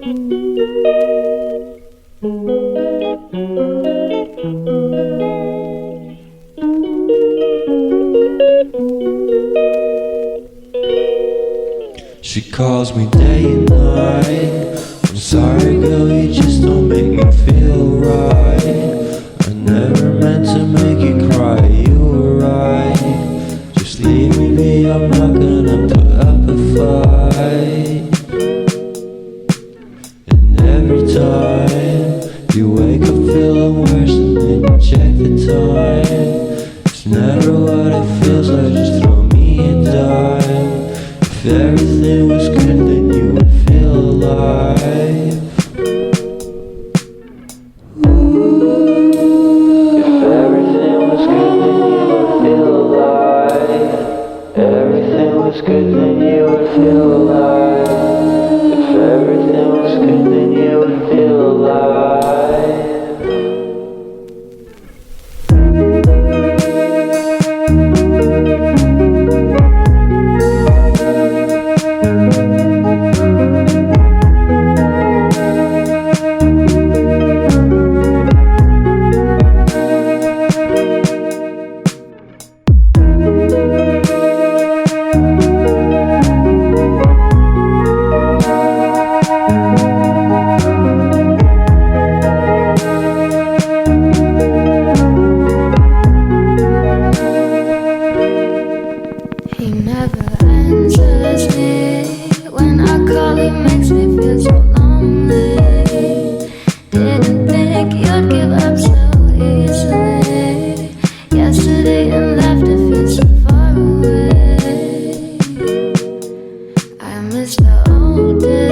She calls me day and night. I'm sorry girl, you just don't make me feel right. I never meant to make you cry, you were right. Just leave me be, I'm not gonna put up a fight. And every time you wake up feeling worse and then you check the time. It's never what it feels like, just throw me a dime. If everything was good, then you would feel alive. If everything was good, then you would feel alive. Everything was good, then you would feel alive. If everything was good, then you would feel alive. He never answers me. When I call, he makes me feel so lonely. Didn't think you'd give up so easily. Yesterday and laughter feels so far away. I miss the old days.